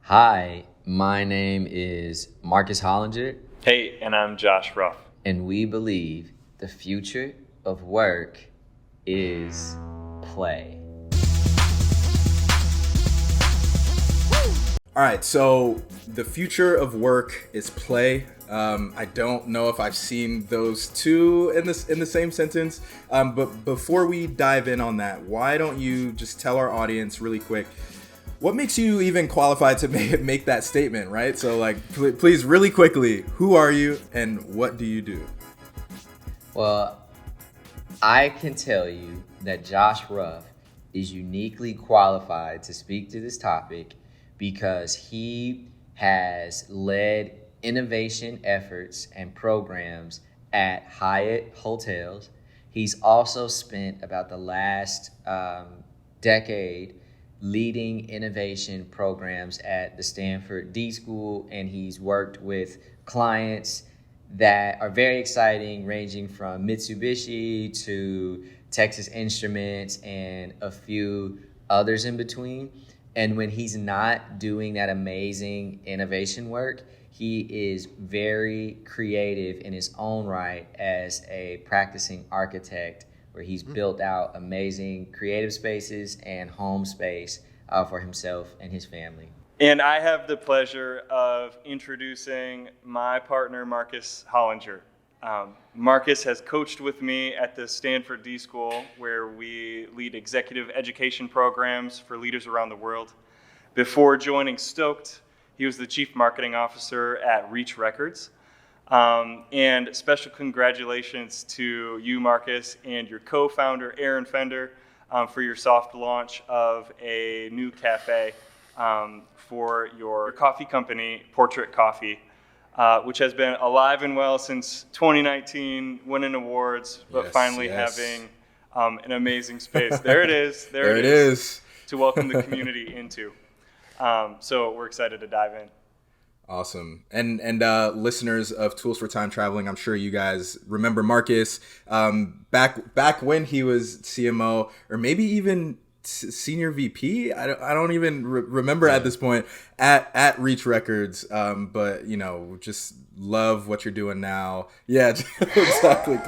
Hi, my name is Marcus Hollinger, Hey, and I'm Josh Ruff. and we believe the future of work is play. All right, so the future of work is play. I don't know if I've seen those two in the same sentence. But before we dive in on that, why don't you just tell our audience really quick what makes you even qualified to make that statement, right? So, please, really quickly, who are you and what do you do? Well, I can tell you that Josh Ruff is uniquely qualified to speak to this topic because he has led innovation efforts and programs at Hyatt hotels. He's also spent about the last decade leading innovation programs at the Stanford D School, and he's worked with clients that are very exciting, ranging from Mitsubishi to Texas Instruments and a few others in between. And when he's not doing that amazing innovation work, he is very creative in his own right as a practicing architect, where he's built out amazing creative spaces and home space for himself and his family. And I have the pleasure of introducing my partner, Marcus Hollinger. Marcus has coached with me at the Stanford D School, where we lead executive education programs for leaders around the world. Before joining Stoked, he was the chief marketing officer at Reach Records. And special congratulations to you, Marcus, and your co-founder, Aaron Fender, for your soft launch of a new cafe for your coffee company, Portrait Coffee, which has been alive and well since 2019, winning awards, but finally having an amazing space. There it is. There it is. To welcome the community into. So we're excited to dive in. Awesome. And listeners of Tools for Time Traveling, I'm sure you guys remember Marcus back when he was CMO, or maybe even senior VP. I don't even remember at this point at Reach Records. But just love what you're doing now. Yeah, exactly.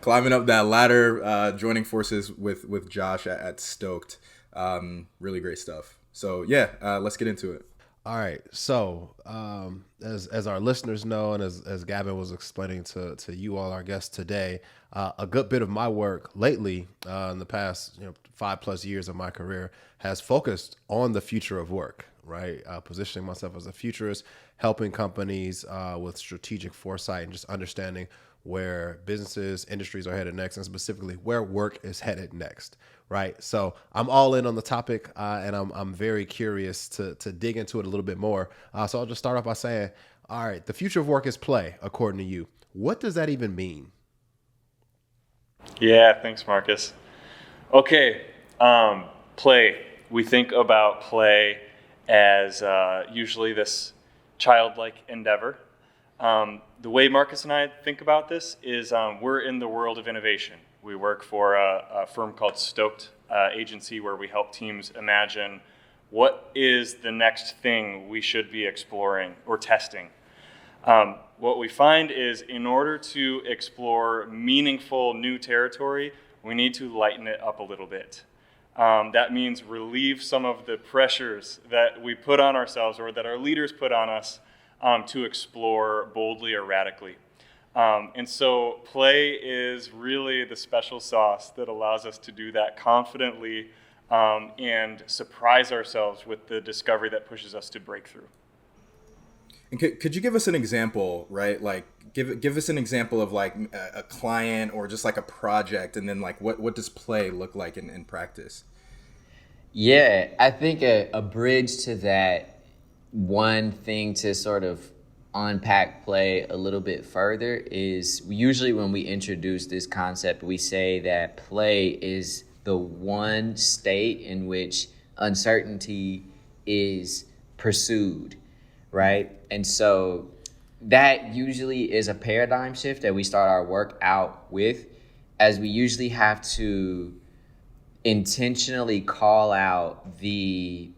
Climbing up that ladder, joining forces with Josh at Stoked. Really great stuff. So yeah, let's get into it. All right. So as our listeners know, and as Gavin was explaining to you all, our guests today, a good bit of my work lately in the past 5+ years of my career has focused on the future of work, right? Positioning myself as a futurist, helping companies with strategic foresight and just understanding where businesses, industries are headed next, and specifically where work is headed next, right? So I'm all in on the topic, and I'm very curious to dig into it a little bit more. So I'll just start off by saying, all right, the future of work is play, according to you. What does that even mean? Yeah, thanks, Marcus. Okay, play. We think about play as usually this childlike endeavor. The way Marcus and I think about this is we're in the world of innovation. We work for a firm called Stoked Agency, where we help teams imagine what is the next thing we should be exploring or testing. What we find is in order to explore meaningful new territory, we need to lighten it up a little bit. That means relieve some of the pressures that we put on ourselves or that our leaders put on us to explore boldly or radically. And so play is really the special sauce that allows us to do that confidently and surprise ourselves with the discovery that pushes us to break through. And could you give us an example, right? Like give us an example of like a client or just like a project, and then like what does play look like in practice? Yeah, I think a bridge to that, one thing to sort of unpack play a little bit further is usually when we introduce this concept, we say that play is the one state in which uncertainty is pursued, right? And so that usually is a paradigm shift that we start our work out with, as we usually have to intentionally call out the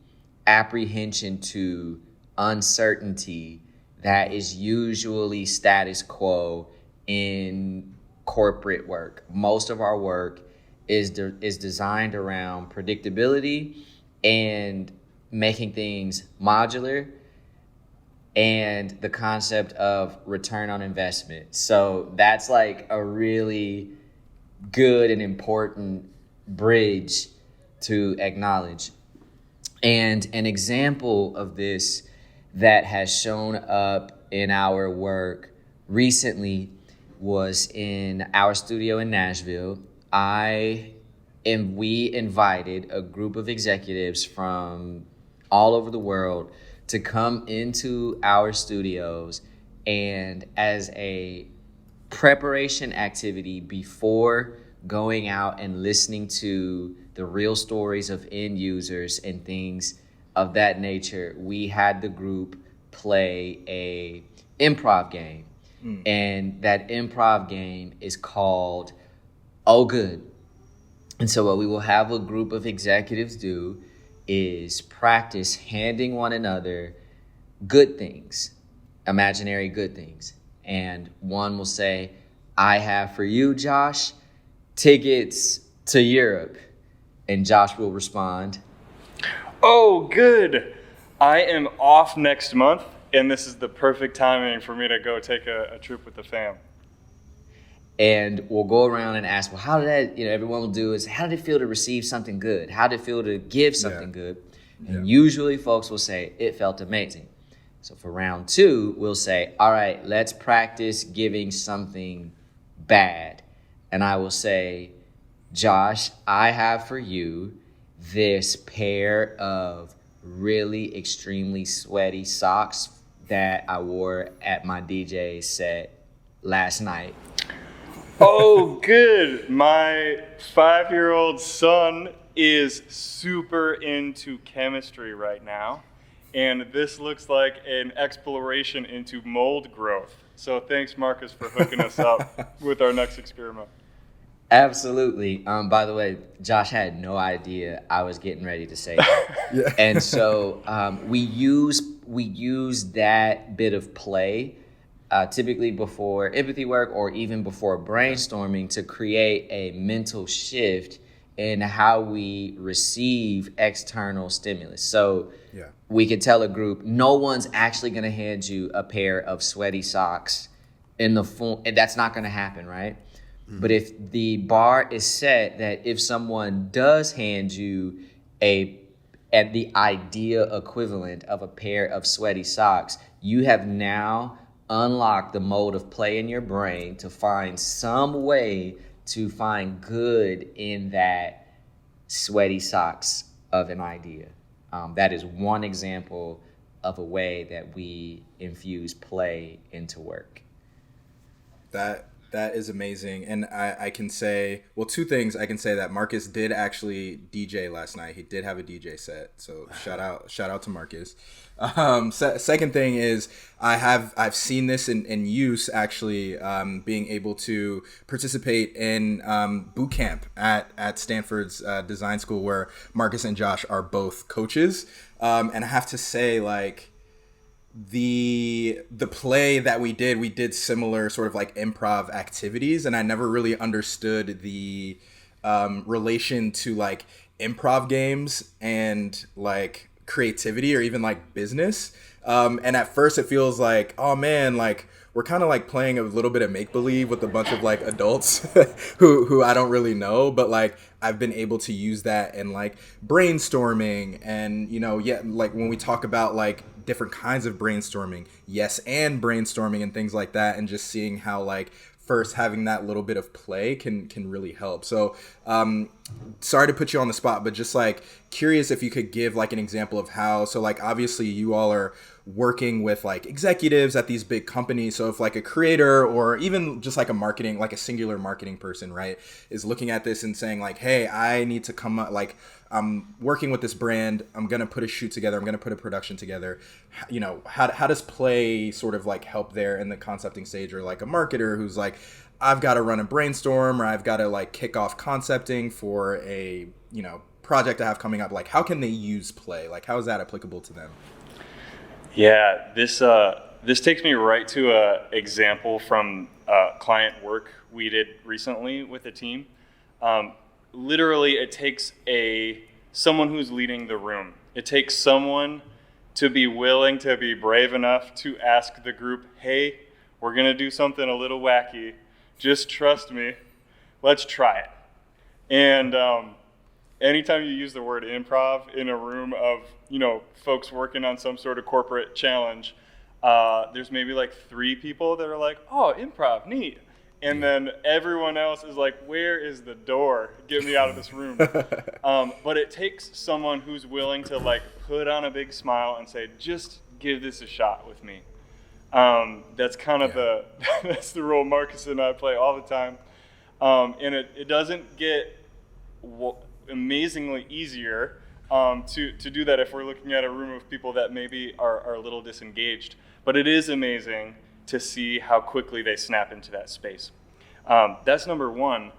apprehension to uncertainty that is usually status quo in corporate work. Most of our work is designed around predictability and making things modular and the concept of return on investment. So that's like a really good and important bridge to acknowledge. And an example of this that has shown up in our work recently was in our studio in Nashville. We invited a group of executives from all over the world to come into our studios, and as a preparation activity before going out and listening to the real stories of end users and things of that nature, we had the group play a improv game. And that improv game is called Oh Good. And so what we will have a group of executives do is practice handing one another good things, imaginary good things. And one will say, I have for you, Josh, tickets to Europe. And Josh will respond, Oh, good. I am off next month, and this is the perfect timing for me to go take a trip with the fam. And we'll go around and ask, well, how did that, everyone will do is, how did it feel to receive something good? How did it feel to give something good? And usually folks will say, it felt amazing. So for round 2, we'll say, all right, let's practice giving something bad. And I will say, Josh, I have for you this pair of really extremely sweaty socks that I wore at my DJ set last night. Oh, good. My 5-year-old son is super into chemistry right now, and this looks like an exploration into mold growth. So thanks, Marcus, for hooking us up with our next experiment. Absolutely. By the way, Josh had no idea I was getting ready to say that. And so we use that bit of play typically before empathy work or even before brainstorming to create a mental shift in how we receive external stimulus. So we could tell a group, no one's actually going to hand you a pair of sweaty socks in the form, and that's not going to happen, right? But if the bar is set that if someone does hand you at the idea equivalent of a pair of sweaty socks, you have now unlocked the mode of play in your brain to find some way to find good in that sweaty socks of an idea. That is one example of a way that we infuse play into work. That is amazing. And I can say, well, 2 things. I can say that Marcus did actually DJ last night. He did have a DJ set. So shout out to Marcus. Second thing is I've seen this in use actually, being able to participate in boot camp at Stanford's design school, where Marcus and Josh are both coaches. And I have to say, like, the play that we did similar sort of like improv activities, and I never really understood the relation to like improv games and like creativity or even like business. And at first it feels like, oh man, like we're kind of like playing a little bit of make-believe with a bunch of like adults who I don't really know, but like I've been able to use that in like brainstorming and, like when we talk about like different kinds of brainstorming, yes, and brainstorming and things like that, and just seeing how like first having that little bit of play can really help. So sorry to put you on the spot, but just like curious if you could give like an example of how, so like obviously you all are working with like executives at these big companies. So if like a creator or even just like a marketing, like a singular marketing person, right, is looking at this and saying like, hey, I need to come up, like I'm working with this brand, I'm going to put a shoot together, I'm going to put a production together. How does play sort of like help there in the concepting stage, or like a marketer who's like, I've got to run a brainstorm, or I've got to like kick off concepting for a, project I have coming up. Like how can they use play? Like how is that applicable to them? Yeah, this takes me right to a example from client work we did recently with a team. Literally, it takes someone who's leading the room. It takes someone to be willing to be brave enough to ask the group, "Hey, we're gonna do something a little wacky. Just trust me. Let's try it." And anytime you use the word improv in a room of folks working on some sort of corporate challenge, there's maybe like 3 people that are like, "Oh, improv, neat," and then everyone else is like, "Where is the door? Get me out of this room." But it takes someone who's willing to like put on a big smile and say, "Just give this a shot with me." That's kind of that's the role Marcus and I play all the time, and it doesn't get amazingly easier to do that if we're looking at a room of people that maybe are a little disengaged. But it is amazing to see how quickly they snap into that space. That's number one.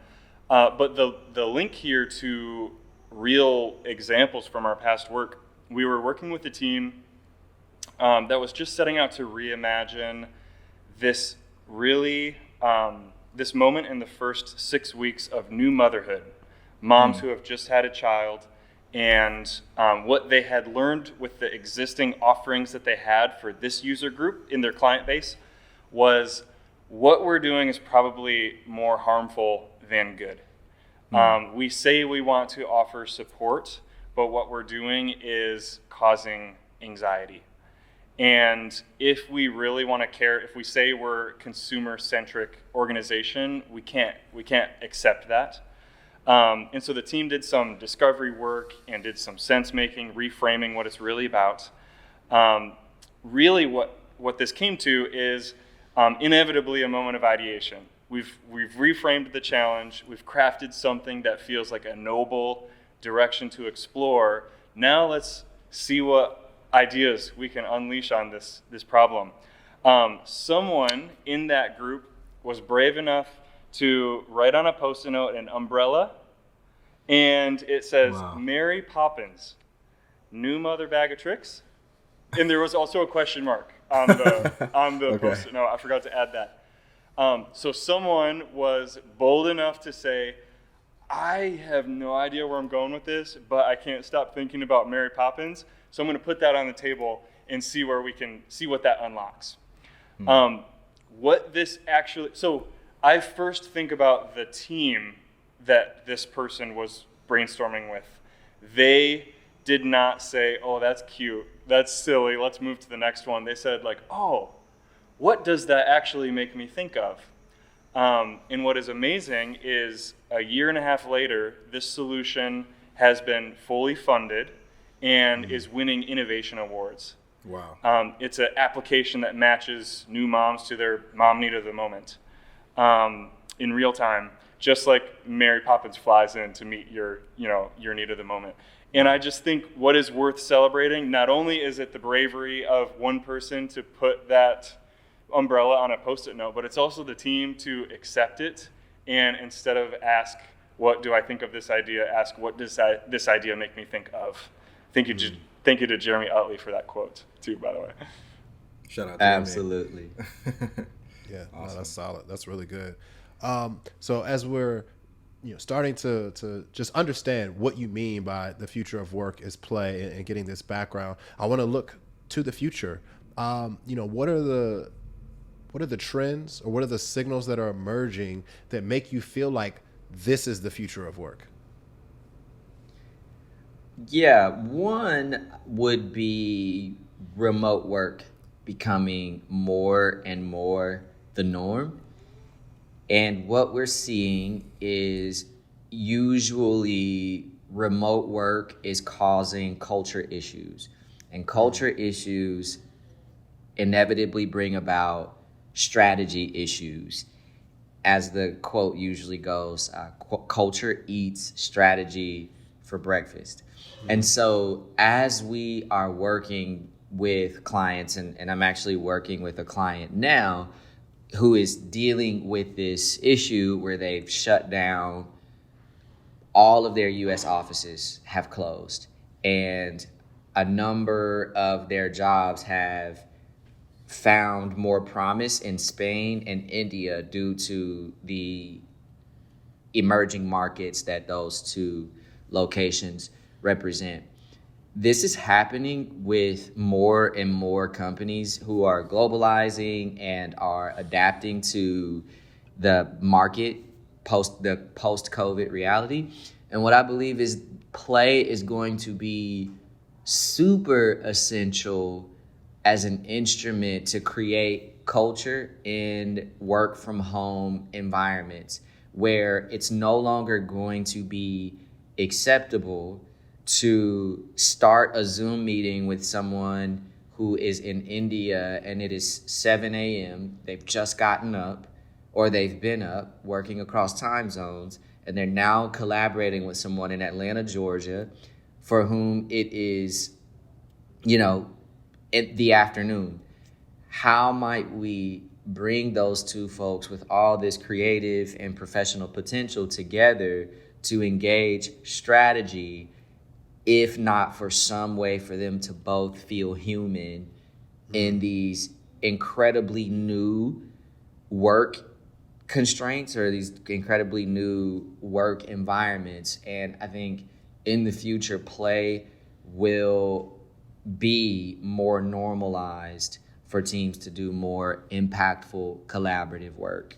But the link here to real examples from our past work, we were working with a team that was just setting out to reimagine this this moment in the first 6 weeks of new motherhood. Moms who have just had a child, and what they had learned with the existing offerings that they had for this user group in their client base was what we're doing is probably more harmful than good. We say we want to offer support, but what we're doing is causing anxiety. And if we really want to care, if we say we're consumer-centric organization, we can't accept that. And so the team did some discovery work and did some sense-making, reframing what it's really about. Really what this came to is inevitably a moment of ideation. We've reframed the challenge. We've crafted something that feels like a noble direction to explore. Now let's see what ideas we can unleash on this problem. Someone in that group was brave enough to write on a Post-it note an umbrella, and it says, "Wow. Mary Poppins, new mother bag of tricks." And there was also a question mark on the okay. Post-it note. I forgot to add that. So someone was bold enough to say, "I have no idea where I'm going with this, but I can't stop thinking about Mary Poppins. So I'm going to put that on the table and see where we can see what that unlocks." So I first think about the team that this person was brainstorming with. They did not say, "Oh, that's cute, that's silly, let's move to the next one." They said like, "Oh, what does that actually make me think of?" And what is amazing is a year and a half later, this solution has been fully funded and is winning innovation awards. Wow. It's an application that matches new moms to their mom need of the moment in real time, just like Mary Poppins flies in to meet your need of the moment. And I just think what is worth celebrating, not only is it the bravery of one person to put that umbrella on a Post-it note, but it's also the team to accept it, and instead of ask, "What do I think of this idea?" ask, "What does this idea make me think of?" Thank you to Jeremy Utley for that quote too, by the way. Shout out to Absolutely. Yeah, awesome. No, that's solid. That's really good. So as we're starting to just understand what you mean by the future of work is play and getting this background, I want to look to the future. What are the trends or what are the signals that are emerging that make you feel like this is the future of work? Yeah, one would be remote work becoming more and more the norm. And what we're seeing is usually remote work is causing culture issues. And culture issues inevitably bring about strategy issues. As the quote usually goes, culture eats strategy for breakfast. And so as we are working with clients, and I'm actually working with a client now who is dealing with this issue where they've shut down, all of their US offices have closed. And a number of their jobs have found more promise in Spain and India due to the emerging markets that those two locations represent. This is happening with more and more companies who are globalizing and are adapting to the market post-COVID reality. And what I believe is play is going to be super essential as an instrument to create culture in work from home environments where it's no longer going to be acceptable to start a Zoom meeting with someone who is in India and it is 7 a.m. They've just gotten up or they've been up working across time zones and they're now collaborating with someone in Atlanta, Georgia, for whom it is, in the afternoon. How might we bring those two folks with all this creative and professional potential together to engage strategy, if not for some way for them to both feel human in these incredibly new work constraints or these incredibly new work environments? And I think in the future, play will be more normalized for teams to do more impactful collaborative work.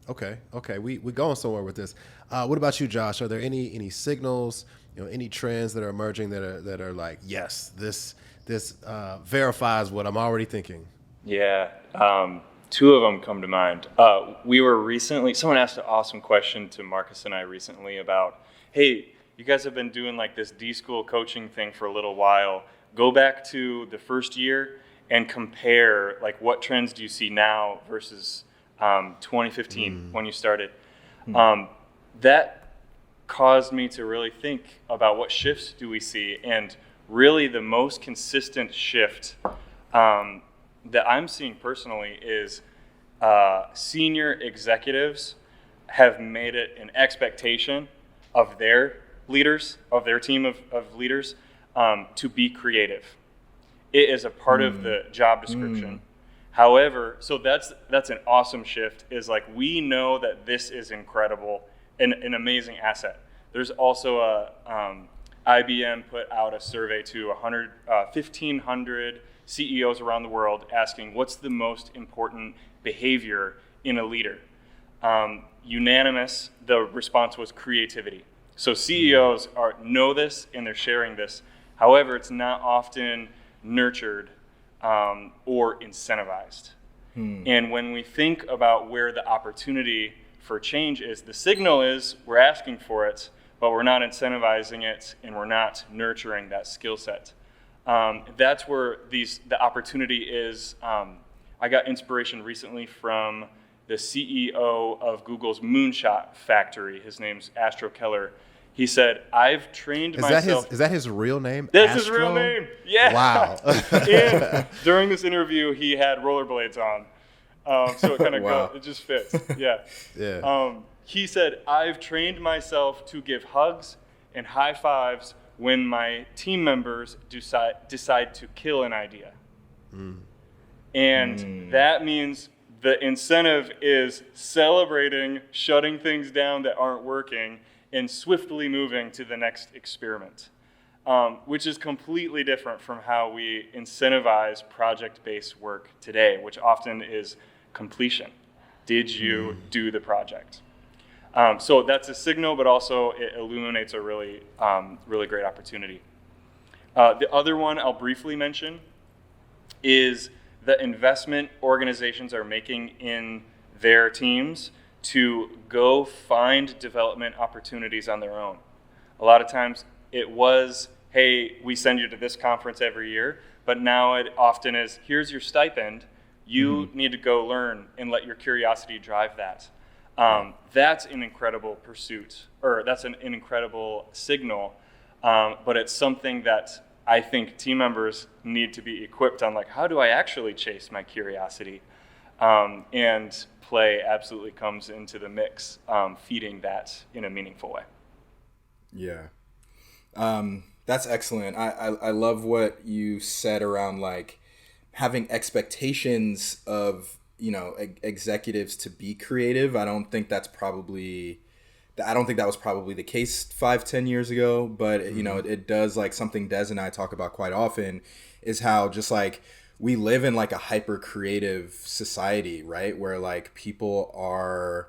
Okay. We going somewhere with this. What about you, Josh? Are there any signals, any trends that are emerging that are like, yes, this verifies what I'm already thinking? Yeah. Two of them come to mind. Someone asked an awesome question to Marcus and I recently about, hey, you guys have been doing like this D-school coaching thing for a little while. Go back to the first year and compare, like, what trends do you see now versus 2015 when you started? That caused me to really think about what shifts do we see. And really the most consistent shift that I'm seeing personally is senior executives have made it an expectation of their leaders, of their team of leaders, to be creative. It is a part of the job description. However, so that's an awesome shift, is like, we know that this is incredible and an amazing asset. There's also IBM put out a survey to 1,500 CEOs around the world asking what's the most important behavior in a leader. Unanimous, the response was creativity. So CEOs know this and they're sharing this. However, it's not often nurtured or incentivized. And when we think about where the opportunity for change is, the signal is we're asking for it, but we're not incentivizing it and we're not nurturing that skill set. That's where the opportunity is. I got inspiration recently from the CEO of Google's Moonshot Factory. His name's Astro Keller. He said, I've trained myself. Is that his real name? That's his real name. Yeah. Wow. And during this interview, he had rollerblades on. So it kind of it just fits. Yeah. Yeah. He said, I've trained myself to give hugs and high fives when my team members decide to kill an idea. And that means the incentive is celebrating, shutting things down that aren't working, and swiftly moving to the next experiment, which is completely different from how we incentivize project-based work today, which often is completion. Did you do the project? So that's a signal, but also it illuminates a really, really great opportunity. The other one I'll briefly mention is the investment organizations are making in their teams to go find development opportunities on their own. A lot of times it was, hey, we send you to this conference every year, but now it often is, here's your stipend, you need to go learn and let your curiosity drive that. That's an incredible pursuit, or that's an incredible signal, but it's something that I think team members need to be equipped on, like, how do I actually chase my curiosity? And play absolutely comes into the that feeding that in a meaningful way. Yeah. That's excellent. I love what you said around like having expectations of, you know, executives to be creative. I don't think that was probably the case 5-10 years ago, but you know, it does, like something Des and I talk about quite often is how just like we live in like a hyper creative society, right? Where like people are,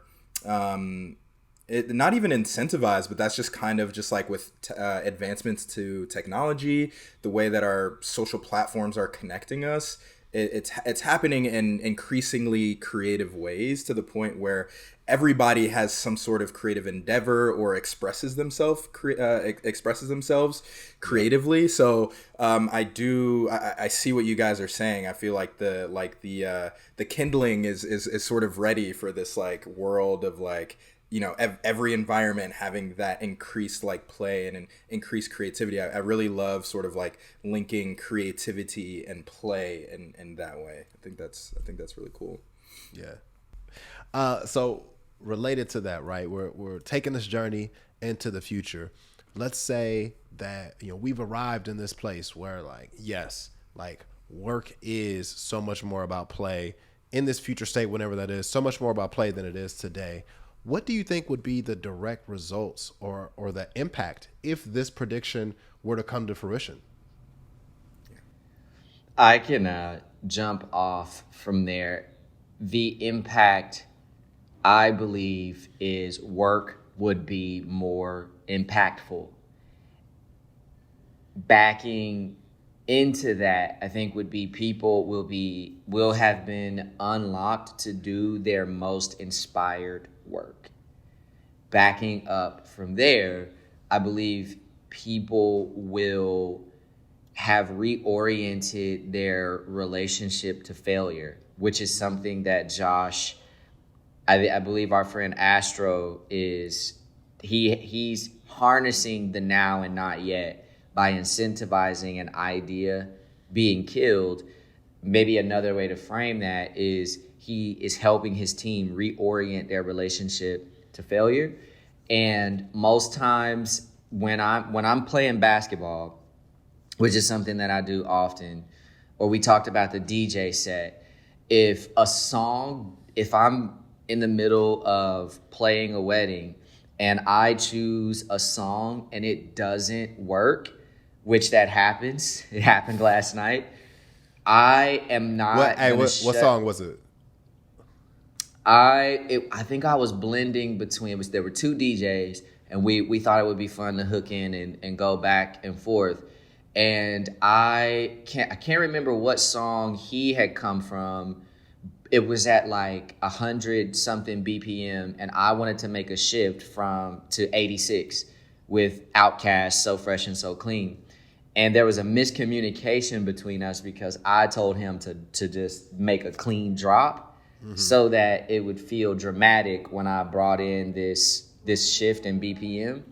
not even incentivized, but that's just kind of just like with advancements to technology, the way that our social platforms are connecting us. It's happening in increasingly creative ways to the point where everybody has some sort of creative endeavor or expresses themselves creatively. So I see what you guys are saying. I feel like the kindling is sort of ready for this like world of like, you know, every environment having that increased like play and an increased creativity. I really love sort of like linking creativity and play in that way. I think that's really cool. Yeah. So related to that, right? We're taking this journey into the future. Let's say that, you know, we've arrived in this place where like, yes, like work is so much more about play in this future state, whenever that is, so much more about play than it is today. What do you think would be the direct results or the impact if this prediction were to come to fruition? I can jump off from there. The impact, I believe, is work would be more impactful. Backing into that, I think, would be people will have been unlocked to do their most inspired work. Backing up from there, I believe people will have reoriented their relationship to failure, which is something that Josh, I believe our friend Astro he's harnessing the now and not yet by incentivizing an idea being killed. Maybe another way to frame that is he is helping his team reorient their relationship to failure. And most times when I'm playing basketball, which is something that I do often, or we talked about the DJ set, if I'm in the middle of playing a wedding and I choose a song and it doesn't work, which that happens, it happened last night, I am not. What song was it? I think I was blending between, there were two DJs, and we thought it would be fun to hook in and go back and forth. And I can't remember what song he had come from. It was at like 100 something BPM, and I wanted to make a shift to 86 with Outkast, So Fresh and So Clean. And there was a miscommunication between us because I told him to just make a clean drop, so that it would feel dramatic when I brought in this shift in BPM.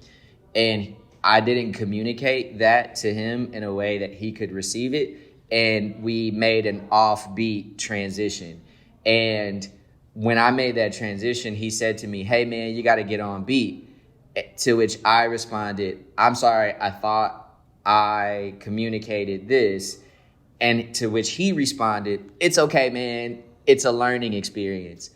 And I didn't communicate that to him in a way that he could receive it. And we made an offbeat transition. And when I made that transition, he said to me, "Hey man, you got to get on beat." To which I responded, "I'm sorry, I thought I communicated this." And to which he responded, "It's okay, man. It's a learning experience."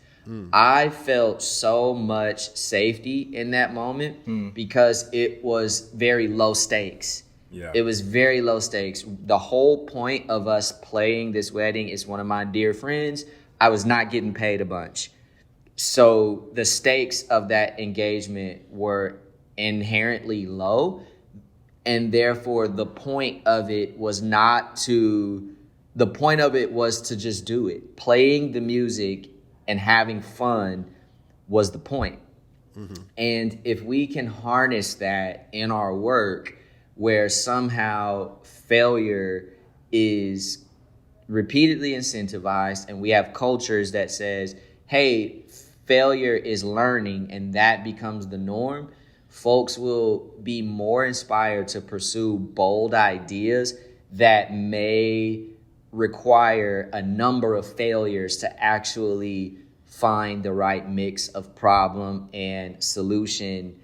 I felt so much safety in that moment because it was very low stakes. Yeah. It was very low stakes. The whole point of us playing this wedding is one of my dear friends. I was not getting paid a bunch. So the stakes of that engagement were inherently low. And therefore, the point of it was to just do it. Playing the music and having fun was the point. And if we can harness that in our work, where somehow failure is repeatedly incentivized, and we have cultures that says, hey, failure is learning, and that becomes the norm, folks will be more inspired to pursue bold ideas that may require a number of failures to actually find the right mix of problem and solution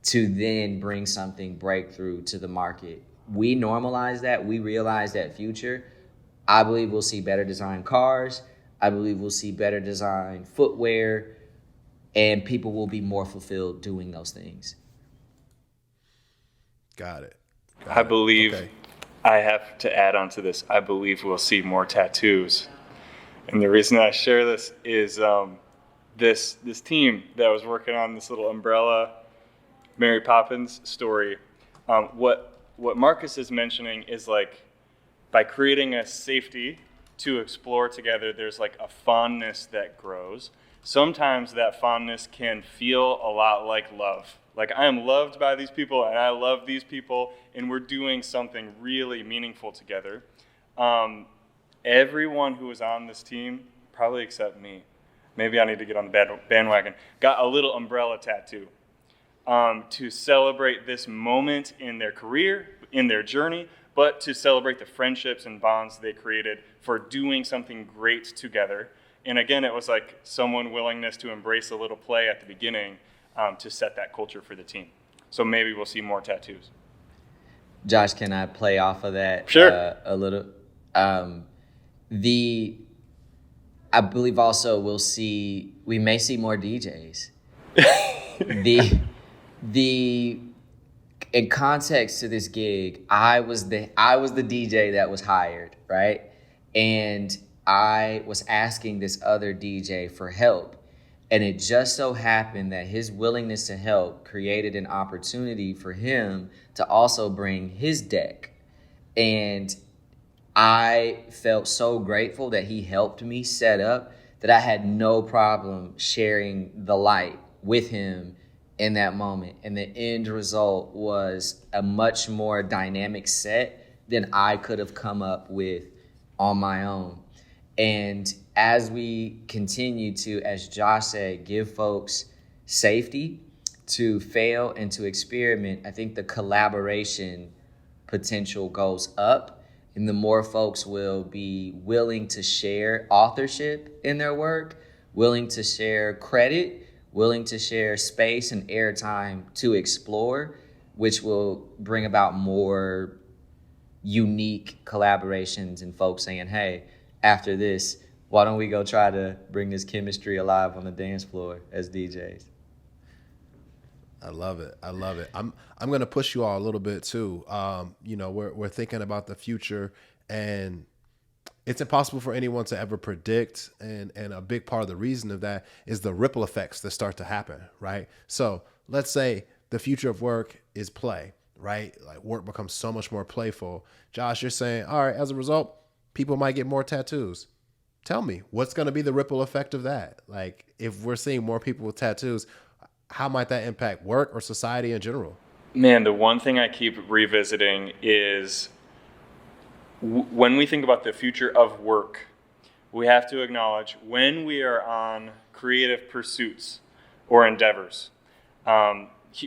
to then bring something breakthrough to the market. we normalize that, we realize that future, I believe we'll see better designed cars. I believe we'll see better designed footwear, and people will be more fulfilled doing those things. Got it. I believe, Okay. I have to add on to this, I believe we'll see more tattoos. And the reason I share this is this team that was working on this little umbrella Mary Poppins story. What Marcus is mentioning is like, by creating a safety to explore together, there's like a fondness that grows. Sometimes that fondness can feel a lot like love. Like, I am loved by these people and I love these people and we're doing something really meaningful together. Everyone who was on this team, probably except me, maybe I need to get on the bandwagon, got a little umbrella tattoo to celebrate this moment in their career, in their journey, but to celebrate the friendships and bonds they created for doing something great together. And again, it was like someone willingness to embrace a little play at the beginning to set that culture for the team. So maybe we'll see more tattoos. Josh, can I play off of that Sure. a little? I believe also we may see more DJs. In context to this gig, I was the DJ that was hired, right? And I was asking this other DJ for help. And it just so happened that his willingness to help created an opportunity for him to also bring his deck. And I felt so grateful that he helped me set up that I had no problem sharing the light with him in that moment. And the end result was a much more dynamic set than I could have come up with on my own. And as we continue to, as Josh said, give folks safety to fail and to experiment, I think the collaboration potential goes up, and the more folks will be willing to share authorship in their work, willing to share credit, willing to share space and airtime to explore, which will bring about more unique collaborations and folks saying, hey, after this, why don't we go try to bring this chemistry alive on the dance floor as DJs? I love it. I love it. I'm going to push you all a little bit too. We're thinking about the future, and it's impossible for anyone to ever predict. And a big part of the reason of that is the ripple effects that start to happen, right? So let's say the future of work is play, right? Like, work becomes so much more playful. Josh, you're saying, all right, as a result, people might get more tattoos. Tell me, what's going to be the ripple effect of that? Like, if we're seeing more people with tattoos, how might that impact work or society in general? Man, the one thing I keep revisiting is when we think about the future of work, we have to acknowledge when we are on creative pursuits or endeavors,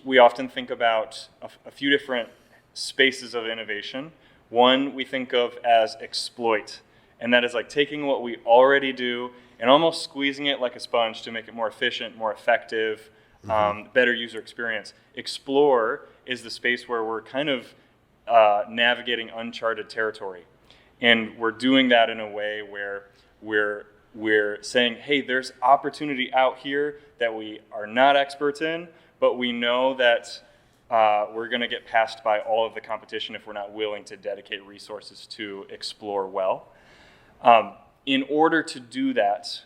we often think about a few different spaces of innovation. One we think of as exploit, and that is like taking what we already do and almost squeezing it like a sponge to make it more efficient, more effective, better user experience. Explore is the space where we're kind of navigating uncharted territory. And we're doing that in a way where we're saying, hey, there's opportunity out here that we are not experts in, but we know that we're going to get passed by all of the competition if we're not willing to dedicate resources to explore well. In order to do that,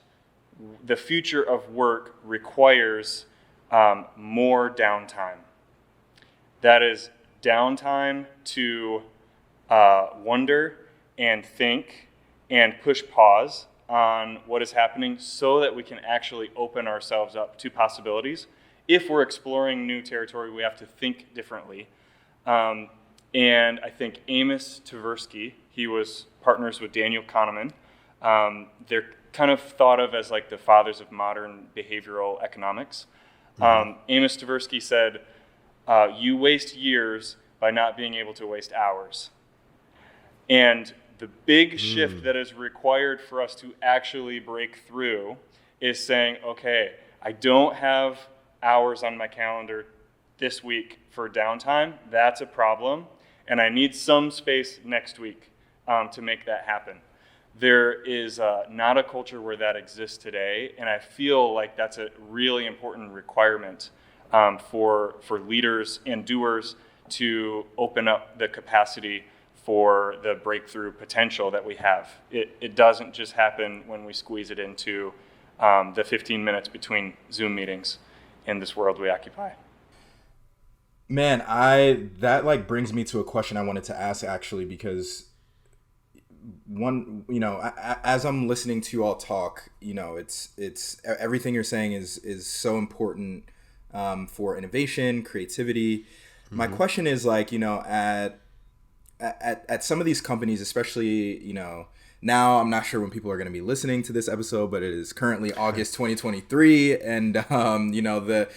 the future of work requires more downtime. That is downtime to wonder and think and push pause on what is happening so that we can actually open ourselves up to possibilities. If we're exploring new territory, we have to think differently. And I think Amos Tversky, he was partners with Daniel Kahneman. They're kind of thought of as like the fathers of modern behavioral economics. Amos Tversky said, you waste years by not being able to waste hours. And the big shift that is required for us to actually break through is saying, okay, I don't have hours on my calendar this week for downtime. That's a problem. and I need some space next week to make that happen. There is not a culture where that exists today, and I feel like that's a really important requirement for leaders and doers to open up the capacity for the breakthrough potential that we have. It doesn't just happen when we squeeze it into the 15 minutes between Zoom meetings in this world we occupy. Man, that like brings me to a question I wanted to ask, actually, because as I'm listening to you all talk, it's everything you're saying is so important for innovation, creativity. Mm-hmm. My question is, like, at some of these companies, especially, now I'm not sure when people are going to be listening to this episode, but it is currently August 2023, and the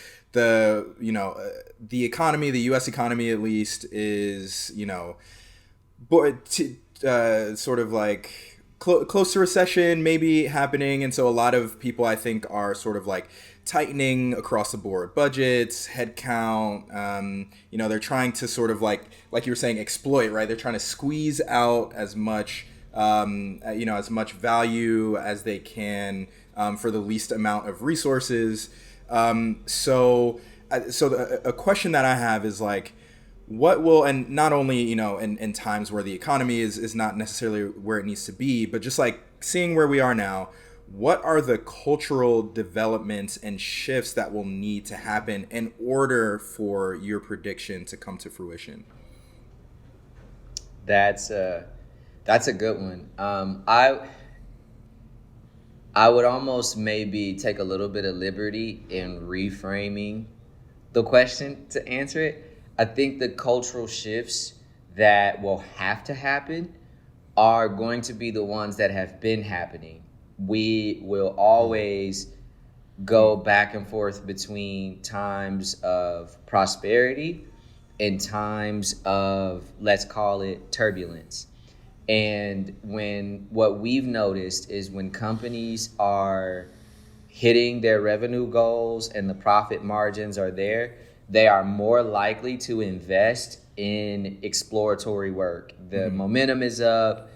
economy, the U.S. economy at least, is sort of like close to recession maybe happening, and so a lot of people, I think, are sort of like tightening across the board budgets, headcount. They're trying to sort of like you were saying, exploit, right? They're trying to squeeze out as much as much value as they can for the least amount of resources. So a question that I have is, like, what will, and not only, in times where the economy is not necessarily where it needs to be, but just like seeing where we are now, what are the cultural developments and shifts that will need to happen in order for your prediction to come to fruition? That's a good one. I would almost maybe take a little bit of liberty in reframing the question to answer it. I think the cultural shifts that will have to happen are going to be the ones that have been happening. We will always go back and forth between times of prosperity and times of, let's call it, turbulence. And what we've noticed is when companies are hitting their revenue goals and the profit margins are there, they are more likely to invest in exploratory work. The momentum is up.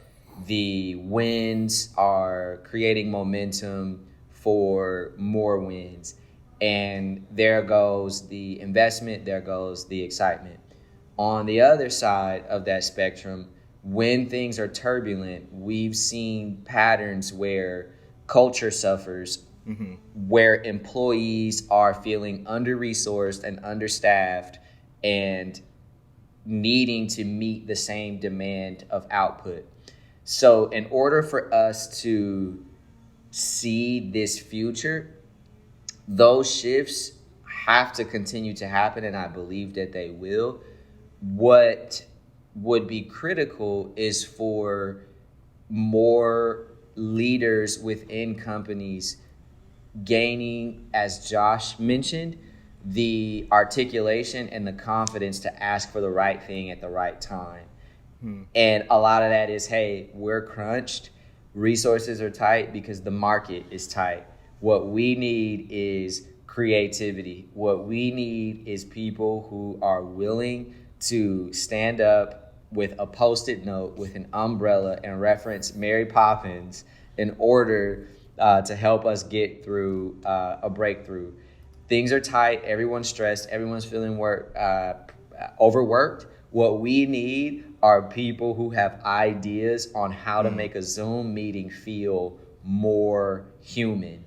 The wins are creating momentum for more wins. And there goes the investment, there goes the excitement. On the other side of that spectrum, when things are turbulent, we've seen patterns where culture suffers, where employees are feeling under-resourced and understaffed and needing to meet the same demand of output. So in order for us to see this future, those shifts have to continue to happen, and I believe that they will. What would be critical is for more leaders within companies gaining, as Josh mentioned, the articulation and the confidence to ask for the right thing at the right time. And a lot of that is, hey, we're crunched, resources are tight because the market is tight. What we need is creativity. What we need is people who are willing to stand up with a Post-it note, with an umbrella, and reference Mary Poppins in order to help us get through a breakthrough. Things are tight. Everyone's stressed. Everyone's feeling overworked. What we need are people who have ideas on how to make a Zoom meeting feel more human.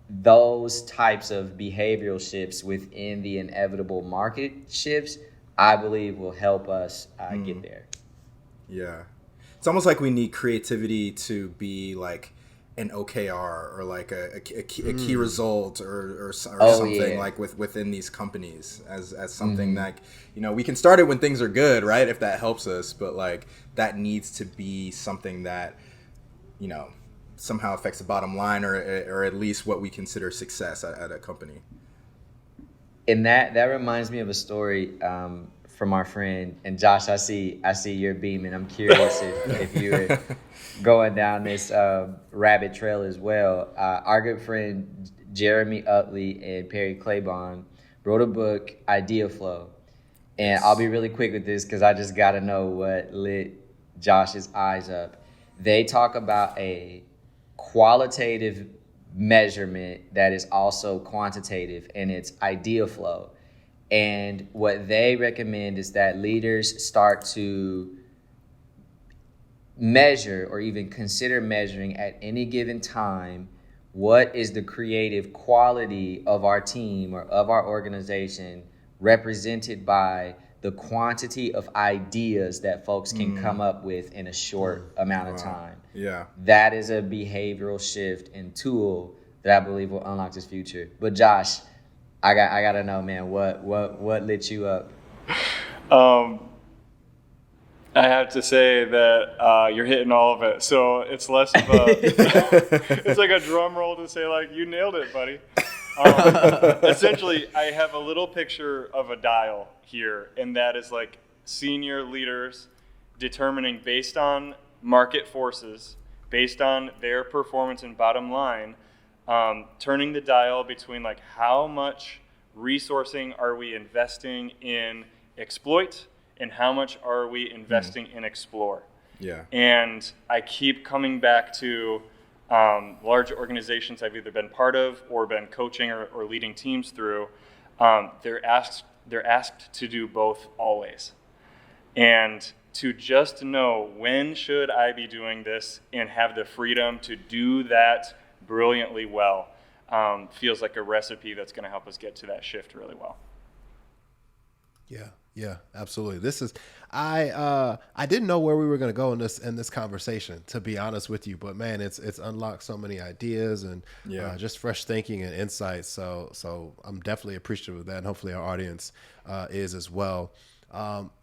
Those types of behavioral shifts within the inevitable market shifts, I believe, will help us get there. Yeah. It's almost like we need creativity to be like an OKR or like a key result or something like within these companies as something like, we can start it when things are good, right? If that helps us, but like that needs to be something that, somehow affects the bottom line or at least what we consider success at a company. And that reminds me of a story from our friend, and Josh, I see you're beaming. I'm curious if you're going down this rabbit trail as well. Our good friend Jeremy Utley and Perry Claiborne wrote a book, Idea Flow, And I'll be really quick with this because I just got to know what lit Josh's eyes up. They talk about a qualitative measurement that is also quantitative, and it's idea flow. And what they recommend is that leaders start to measure or even consider measuring at any given time what is the creative quality of our team or of our organization represented by the quantity of ideas that folks can come up with in a short amount of time. Yeah. That is a behavioral shift and tool that I believe will unlock this future. But Josh, I gotta know, man, what lit you up? I have to say that you're hitting all of it. So it's less of a, it's like a drum roll to say like, you nailed it, buddy. Essentially, I have a little picture of a dial here, and that is like senior leaders determining based on market forces, based on their performance and bottom line, turning the dial between like how much resourcing are we investing in exploit and how much are we investing in explore. Yeah. And I keep coming back to large organizations I've either been part of or been coaching or leading teams through. They're asked to do both always. And to just know when should I be doing this and have the freedom to do that brilliantly well feels like a recipe that's going to help us get to that shift really well. Yeah, absolutely. This is, I didn't know where we were going to go in this conversation, to be honest with you, but man, it's unlocked so many ideas and just fresh thinking and insights. So I'm definitely appreciative of that, and hopefully our audience is as well.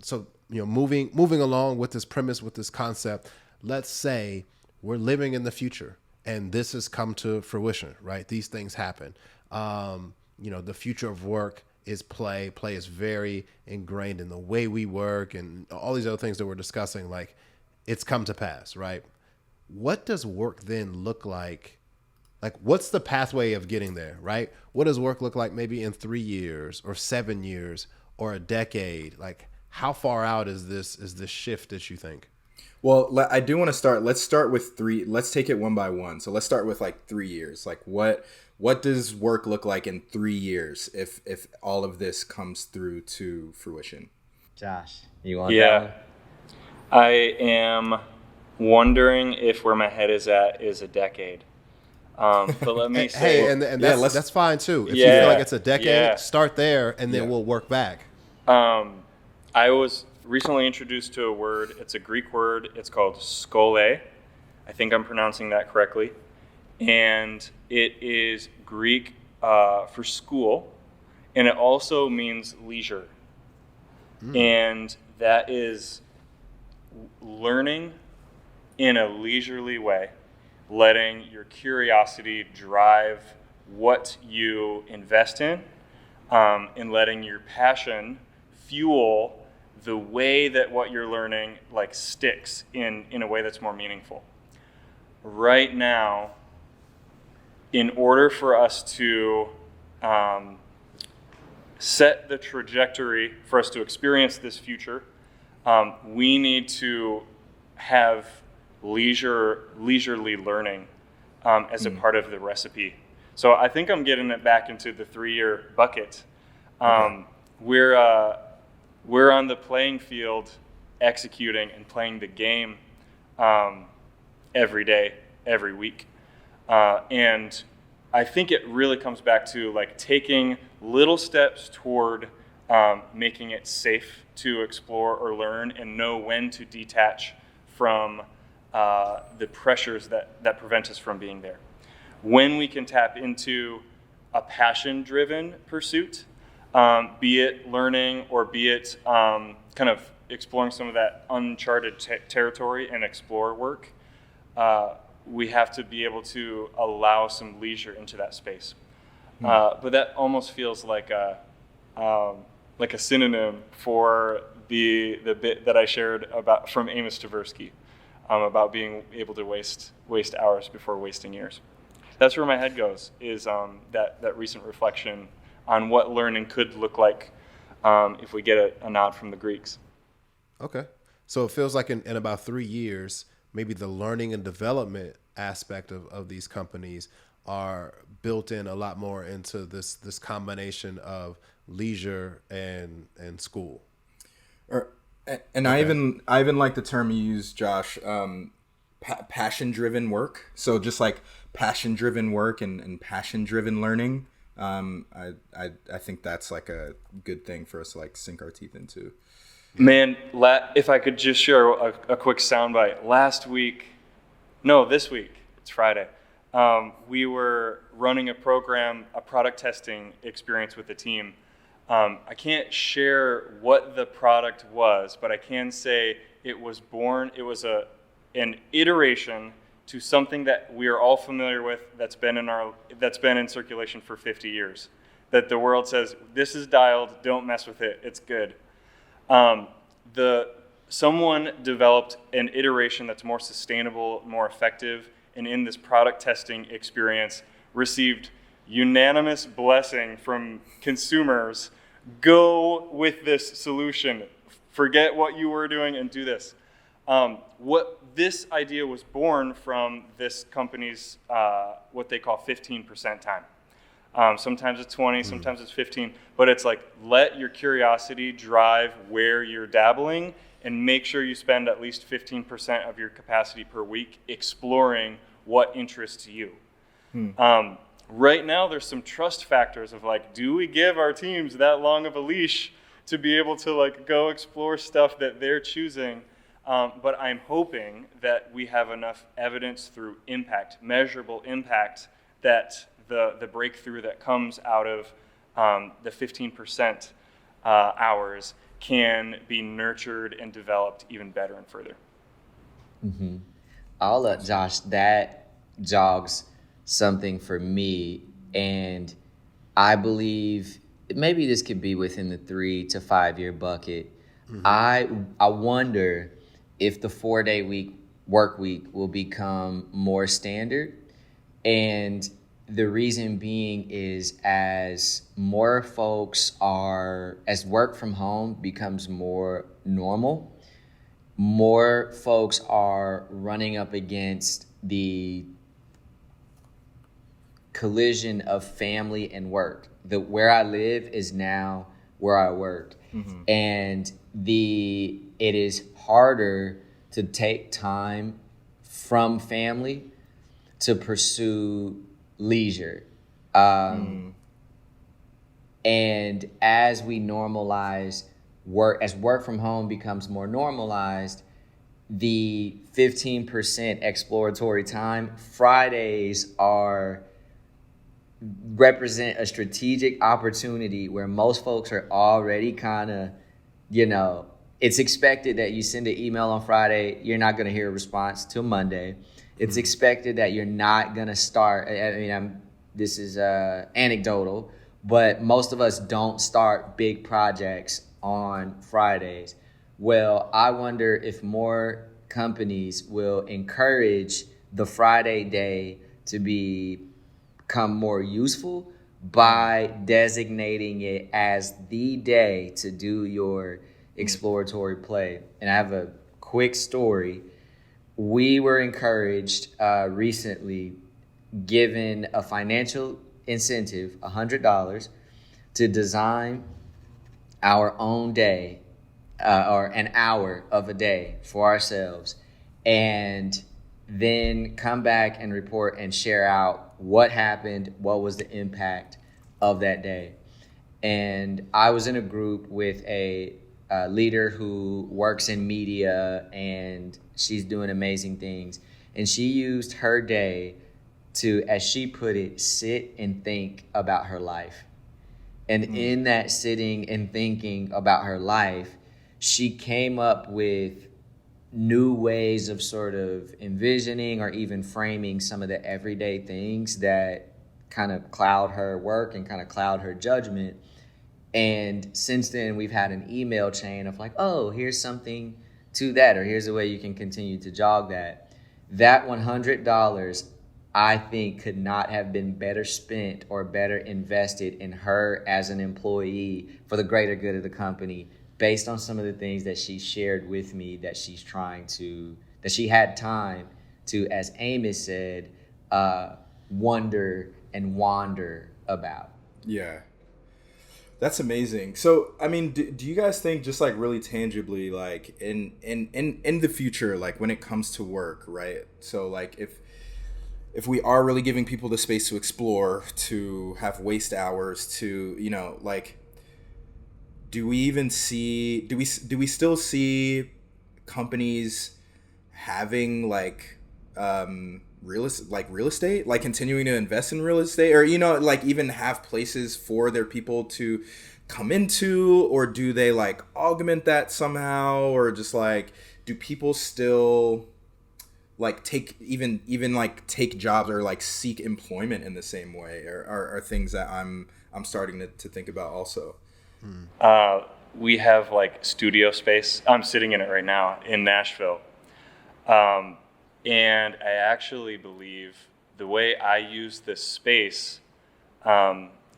So moving along with this premise, with this concept, let's say we're living in the future and this has come to fruition, right? These things happen. The future of work is play. Play is very ingrained in the way we work and all these other things that we're discussing. Like, it's come to pass, right? What does work then look like? Like, what's the pathway of getting there, right? What does work look like maybe in 3 years or 7 years or a decade? Like, how far out is this shift that you think? Well, I do want to start. Let's start with 3. Let's take it one by one. So let's start with like 3 years. Like, what does work look like in 3 years if all of this comes through to fruition? Josh, you want that one? I am wondering if where my head is at is a decade. But let me say, hey, and that's fine too. If you feel like it's a decade, start there, and then we'll work back. I was recently introduced to a word. It's a Greek word. It's called skole. I think I'm pronouncing that correctly. And it is Greek for school, and it also means leisure. And that is learning in a leisurely way, letting your curiosity drive what you invest in, and letting your passion fuel the way that what you're learning like sticks in a way that's more meaningful. Right now, in order for us to set the trajectory for us to experience this future, we need to have leisurely learning as a part of the recipe. So I think I'm getting it back into the 3-year bucket. We're on the playing field executing and playing the game every day, every week. And I think it really comes back to like taking little steps toward making it safe to explore or learn and know when to detach from the pressures that prevent us from being there. When we can tap into a passion-driven pursuit, be it learning or be it kind of exploring some of that uncharted territory and explore work, we have to be able to allow some leisure into that space. But that almost feels like a synonym for the bit that I shared about from Amos Tversky about being able to waste hours before wasting years. That's where my head goes, is that recent reflection on what learning could look like if we get a nod from the Greeks. Okay. So it feels like in about 3 years, maybe the learning and development aspect of these companies are built in a lot more into this combination of leisure and school. Or, and okay. I even like the term you use, Josh, passion-driven work. So just like passion-driven work and passion-driven learning. I think that's like a good thing for us to like sink our teeth into. Man, if I could just share a quick soundbite. This week, it's Friday, we were running a product testing experience with the team. I can't share what the product was, but I can say it was an iteration to something that we are all familiar with that's been in circulation for 50 years. That the world says, this is dialed, don't mess with it, it's good. Someone developed an iteration that's more sustainable, more effective, and in this product testing experience received unanimous blessing from consumers. Go with this solution. Forget what you were doing and do this. What this idea was born from this company's what they call 15% time. Sometimes it's 20, sometimes it's 15, but it's like let your curiosity drive where you're dabbling and make sure you spend at least 15% of your capacity per week exploring what interests you. Right now, there's some trust factors of like, do we give our teams that long of a leash to be able to like go explore stuff that they're choosing? But I'm hoping that we have enough evidence through measurable impact, that the breakthrough that comes out of the 15% hours can be nurtured and developed even better and further. Mm-hmm. I'll Josh, that jogs something for me, and I believe maybe this could be within the 3 to 5 year bucket. Mm-hmm. I wonder if the 4-day work week will become more standard, and the reason being is as work from home becomes more normal, more folks are running up against the collision of family and work. Where I live is now where I work. Mm-hmm. And it is harder to take time from family to pursue leisure. And as we normalize as work from home becomes more normalized, the 15% exploratory time, Fridays represent a strategic opportunity where most folks are already kind of, it's expected that you send an email on Friday, you're not going to hear a response till Monday. It's expected that you're not going to start. This is anecdotal, but most of us don't start big projects on Fridays. Well, I wonder if more companies will encourage the Friday day to become more useful by designating it as the day to do your exploratory play. And I have a quick story. We were encouraged recently, given a financial incentive, $100, to design our own day or an hour of a day for ourselves, and then come back and report and share out what happened, what was the impact of that day. And I was in a group with a leader who works in media, and she's doing amazing things. And she used her day to, as she put it, sit and think about her life. And in that sitting and thinking about her life, she came up with new ways of sort of envisioning or even framing some of the everyday things that kind of cloud her work and kind of cloud her judgment. And since then, we've had an email chain of like, oh, here's something to that, or here's a way you can continue to jog that. That $100 I think could not have been better spent or better invested in her as an employee for the greater good of the company, based on some of the things that she shared with me that that she had time to, as Amos said, wonder and wander about. Yeah. That's amazing. So, I mean, do you guys think, just like really tangibly, like in the future, like when it comes to work, right? So like if we are really giving people the space to explore, to have waste hours, to, you know, like, do we still see companies having like real estate, like continuing to invest in real estate, or, you know, like even have places for their people to come into, or do they like augment that somehow, or just like, do people still like take jobs or like seek employment in the same way, or are things that I'm starting to think about also. We have like studio space. I'm sitting in it right now in Nashville. And I actually believe the way I use this space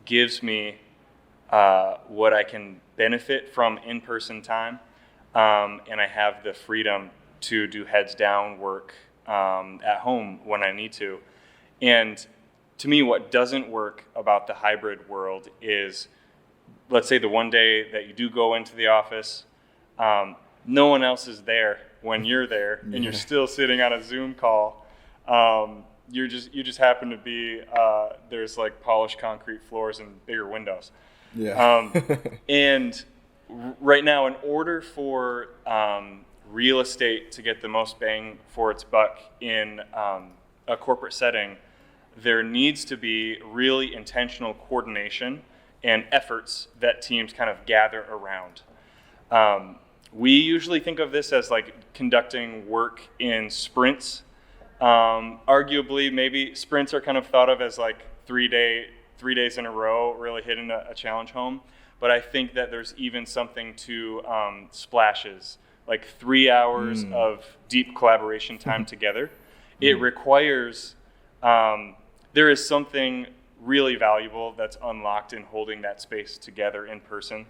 gives me what I can benefit from in-person time. And I have the freedom to do heads down work at home when I need to. And to me, what doesn't work about the hybrid world is, let's say the one day that you do go into the office, no one else is there when you're there, and you're still sitting on a Zoom call. You just happen to be there's like polished concrete floors and bigger windows. Yeah. And right now, in order for real estate to get the most bang for its buck in a corporate setting, there needs to be really intentional coordination and efforts that teams kind of gather around. We usually think of this as like conducting work in sprints. Arguably, maybe sprints are kind of thought of as like 3 days in a row, really hitting a challenge home. But I think that there's even something to splashes, like 3 hours of deep collaboration time together. It requires, there is something really valuable that's unlocked in holding that space together in person.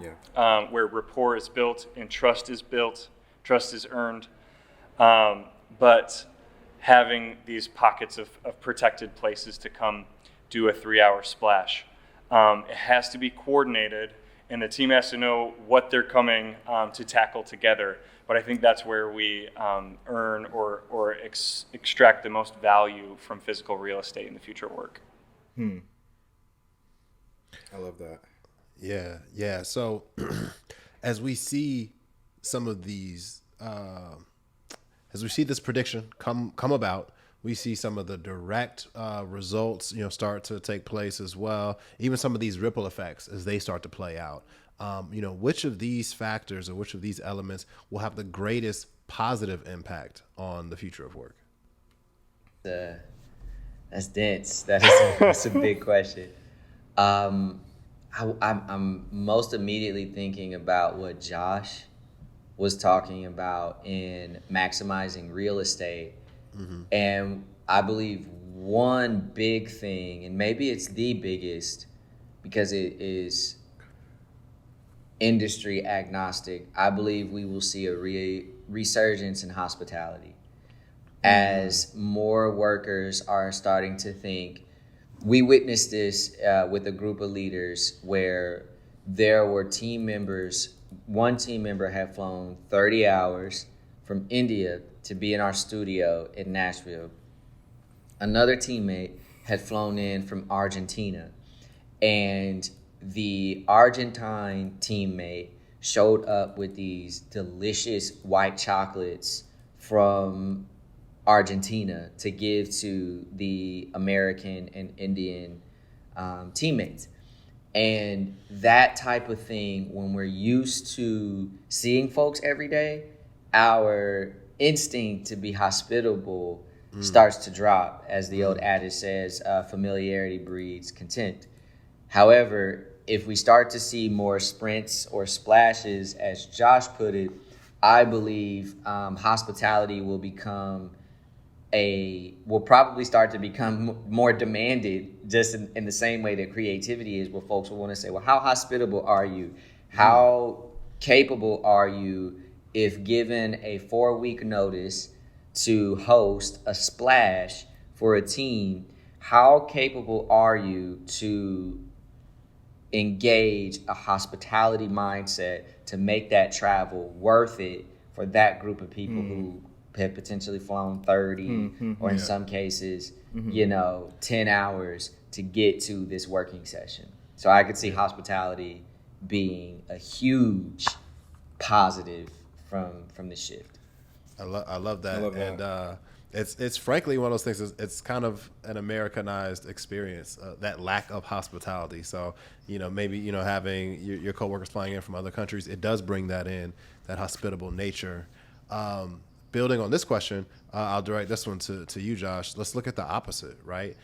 Yeah. Where rapport is built and trust is built, trust is earned. But having these pockets of protected places to come do a 3-hour splash, it has to be coordinated, and the team has to know what they're coming to tackle together. But I think that's where we earn or extract the most value from physical real estate in the future work. I love that. Yeah. So as we see some of these, as we see this prediction come about, we see some of the direct results, start to take place as well. Even some of these ripple effects as they start to play out. Which of these factors or which of these elements will have the greatest positive impact on the future of work? That's dense. That's a big question. I'm most immediately thinking about what Josh was talking about in maximizing real estate. And I believe one big thing, and maybe it's the biggest because it is industry agnostic, I believe we will see a resurgence in hospitality as more workers are starting to think. We witnessed this with a group of leaders where there were team members. One team member had flown 30 hours from India to be in our studio in Nashville. Another teammate had flown in from Argentina, and the Argentine teammate showed up with these delicious white chocolates from Argentina to give to the American and Indian teammates. And that type of thing, when we're used to seeing folks every day, our instinct to be hospitable starts to drop. As the old adage says, familiarity breeds contempt. However, if we start to see more sprints or splashes, as Josh put it, I believe hospitality will become will probably start to become more demanded, just in the same way that creativity is, where folks will want to say, well, how hospitable are you? How capable are you if given a 4-week notice to host a splash for a team? How capable are you to engage a hospitality mindset to make that travel worth it for that group of people who have potentially flown 30 or in some cases, 10 hours to get to this working session? So I could see hospitality being a huge positive from the shift. I love that. I love that. And it's frankly one of those things. It's kind of an Americanized experience, that lack of hospitality. So maybe having your coworkers flying in from other countries, it does bring that in, that hospitable nature. Building on this question, I'll direct this one to you, Josh. Let's look at the opposite, right?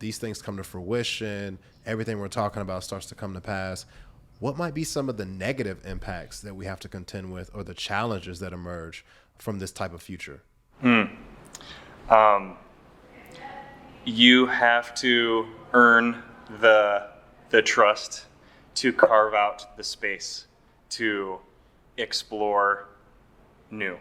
These things come to fruition. Everything we're talking about starts to come to pass. What might be some of the negative impacts that we have to contend with, or the challenges that emerge from this type of future? You have to earn the trust to carve out the space to explore new.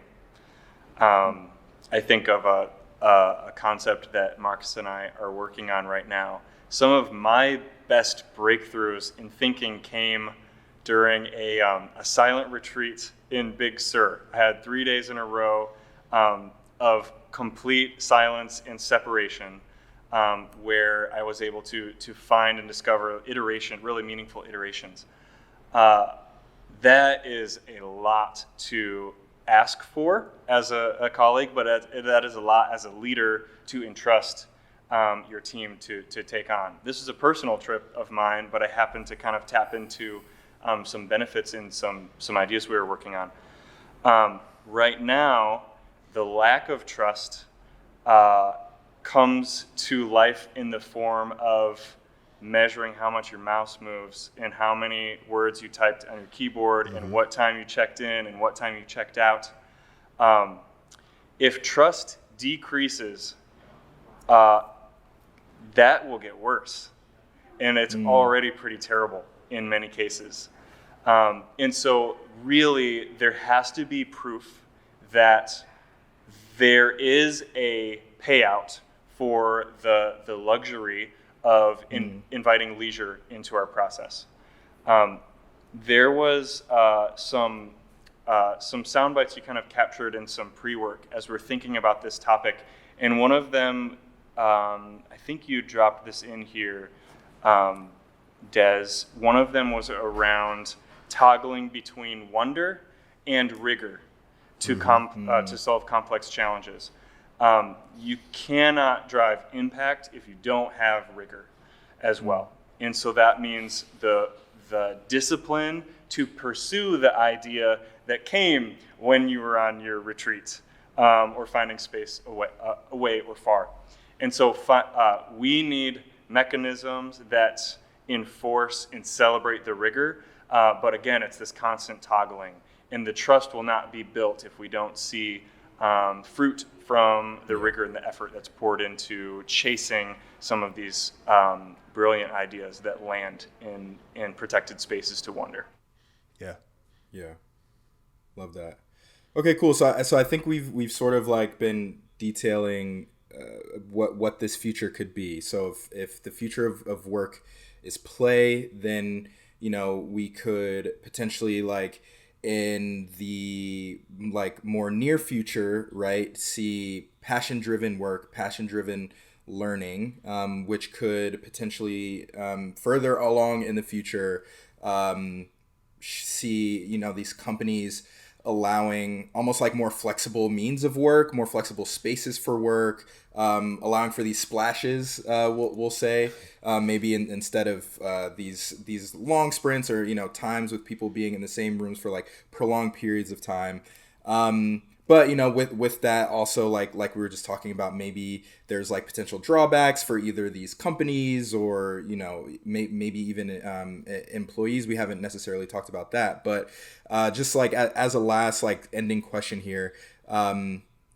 I think of a concept that Marcus and I are working on right now. Some of my best breakthroughs in thinking came during a silent retreat in Big Sur. I had 3 days in a row of complete silence and separation, where I was able to find and discover really meaningful iterations. That is a lot to ask for as a colleague, but that is a lot as a leader to entrust your team to take on. This is a personal trip of mine, but I happened to kind of tap into some benefits in some ideas we were working on. Right now, the lack of trust comes to life in the form of measuring how much your mouse moves and how many words you typed on your keyboard and what time you checked in and what time you checked out. If trust decreases, that will get worse. And it's already pretty terrible in many cases. And so really there has to be proof that there is a payout for the luxury of inviting leisure into our process. There was some sound bites you kind of captured in some pre-work as we're thinking about this topic. And one of them, I think you dropped this in here, Des. One of them was around toggling between wonder and rigor to solve complex challenges. You cannot drive impact if you don't have rigor as well. And so that means the discipline to pursue the idea that came when you were on your retreat, or finding space away or far. And so we need mechanisms that enforce and celebrate the rigor. But again, it's this constant toggling. And the trust will not be built if we don't see fruit from the rigor and the effort that's poured into chasing some of these brilliant ideas that land in protected spaces to wonder. Yeah. Love that. Okay, cool. So I think we've sort of like been detailing what this future could be. So if the future of work is play, then we could potentially, like, in the more near future, right, see passion-driven work, passion-driven learning, which could potentially further along in the future see these companies allowing almost like more flexible means of work, more flexible spaces for work, allowing for these splashes, we'll say, maybe instead of these long sprints or times with people being in the same rooms for like prolonged periods of time. But with that also, like we were just talking about, maybe there's like potential drawbacks for either these companies or maybe even employees. We haven't necessarily talked about that, but just like as a last like ending question here,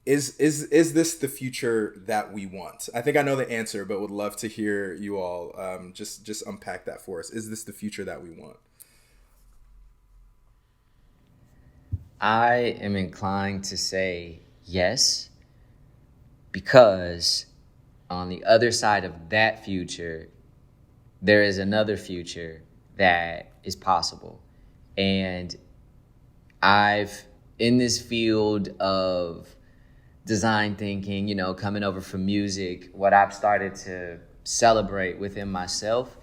is this the future that we want? I think I know the answer, but would love to hear you all just unpack that for us. Is this the future that we want? I am inclined to say yes, because on the other side of that future, there is another future that is possible. And I've, in this field of design thinking, coming over from music, what I've started to celebrate within myself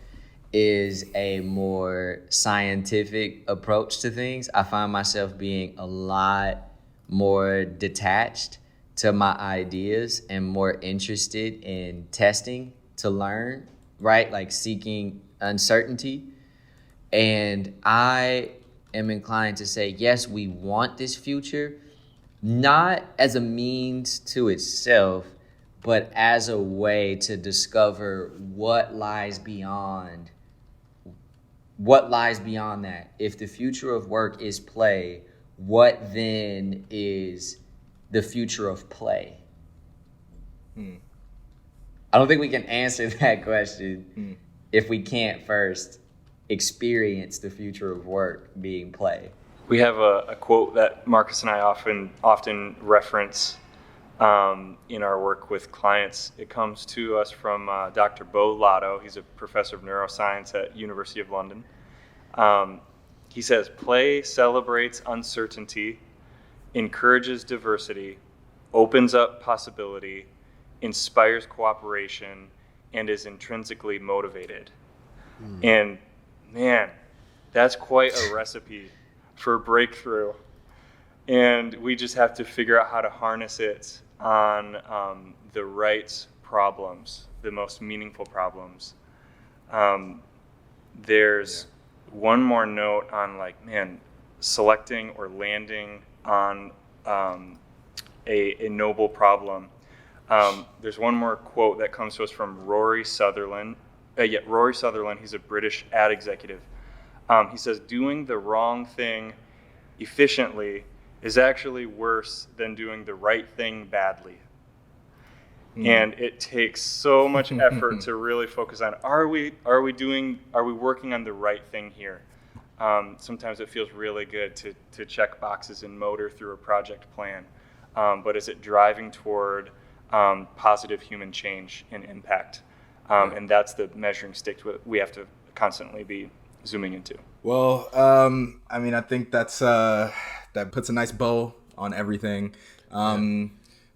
is a more scientific approach to things. I find myself being a lot more detached to my ideas and more interested in testing to learn, right? Like seeking uncertainty. And I am inclined to say, yes, we want this future, not as a means to itself, but as a way to discover what lies beyond that. If the future of work is play, what then is the future of play? I don't think we can answer that question if we can't first experience the future of work being play. We have a quote that Marcus and I often reference in our work with clients. It comes to us from Dr. Bo Lotto. He's a professor of neuroscience at University of London. He says, play celebrates uncertainty, encourages diversity, opens up possibility, inspires cooperation, and is intrinsically motivated. And man, that's quite a recipe for breakthrough. And we just have to figure out how to harness it on the right problems, the most meaningful problems. There's one more note on selecting or landing on a noble problem. There's one more quote that comes to us from Rory Sutherland. Rory Sutherland, he's a British ad executive. He says, doing the wrong thing efficiently is actually worse than doing the right thing badly. And it takes so much effort to really focus on, are we working on the right thing here? Sometimes it feels really good to check boxes and motor through a project plan. But is it driving toward positive human change and impact? And that's the measuring stick we have to constantly be zooming into. Well, I think that puts a nice bow on everything.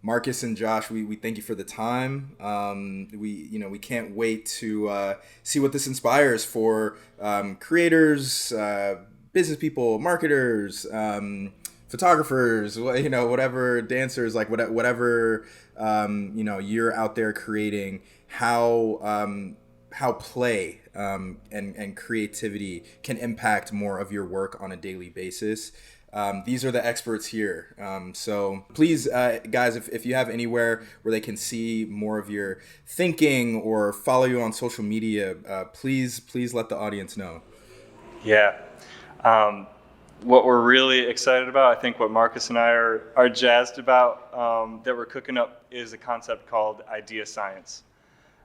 Marcus and Josh, we thank you for the time. We can't wait to see what this inspires for creators, business people, marketers, photographers, whatever, dancers, whatever you're out there creating. How play and creativity can impact more of your work on a daily basis. These are the experts here. So please, guys, if you have anywhere where they can see more of your thinking or follow you on social media, please let the audience know. Yeah. What we're really excited about, I think what Marcus and I are jazzed about, that we're cooking up, is a concept called idea science.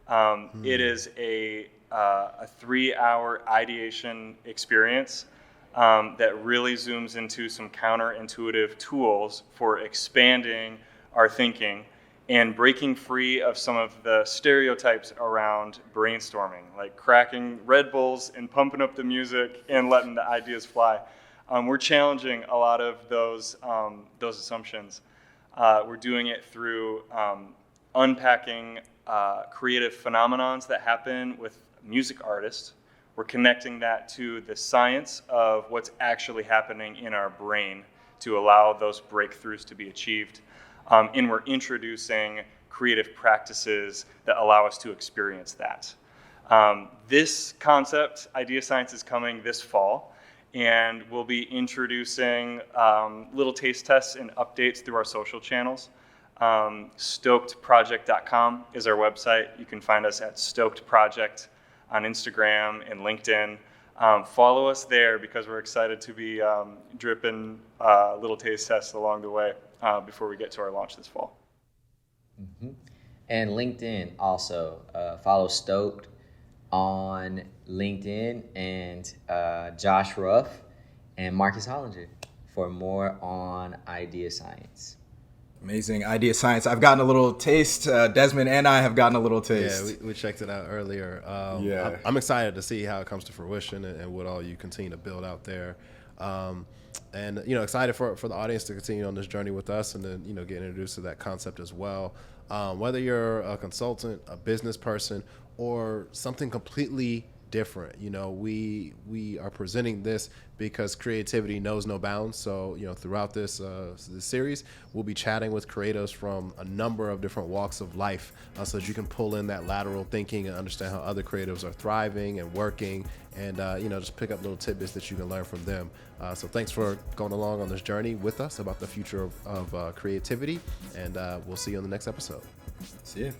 It is a 3-hour ideation experience that really zooms into some counterintuitive tools for expanding our thinking and breaking free of some of the stereotypes around brainstorming, like cracking Red Bulls and pumping up the music and letting the ideas fly. We're challenging a lot of those assumptions. We're doing it through unpacking creative phenomenons that happen with music artists. We're connecting that to the science of what's actually happening in our brain to allow those breakthroughs to be achieved. And we're introducing creative practices that allow us to experience that. This concept, idea science, is coming this fall. And we'll be introducing little taste tests and updates through our social channels. StokedProject.com is our website. You can find us at Stoked Project on Instagram and LinkedIn. Follow us there because we're excited to be dripping little taste tests along the way. before we get to our launch this fall. Mm-hmm. And LinkedIn also. Follow Stoked on LinkedIn and Josh Ruff and Marcus Hollinger for more on idea science. Amazing idea science. I've gotten a little taste. Desmond and I have gotten a little taste. Yeah, we checked it out earlier. Yeah. I'm excited to see how it comes to fruition and what all you continue to build out there. And, excited for the audience to continue on this journey with us and then, get introduced to that concept as well. Whether you're a consultant, a business person, or something completely different, we are presenting this because creativity knows no bounds. So, throughout this series, we'll be chatting with creatives from a number of different walks of life so that you can pull in that lateral thinking and understand how other creatives are thriving and working and, just pick up little tidbits that you can learn from them. So thanks for going along on this journey with us about the future of creativity, and we'll see you on the next episode. See ya.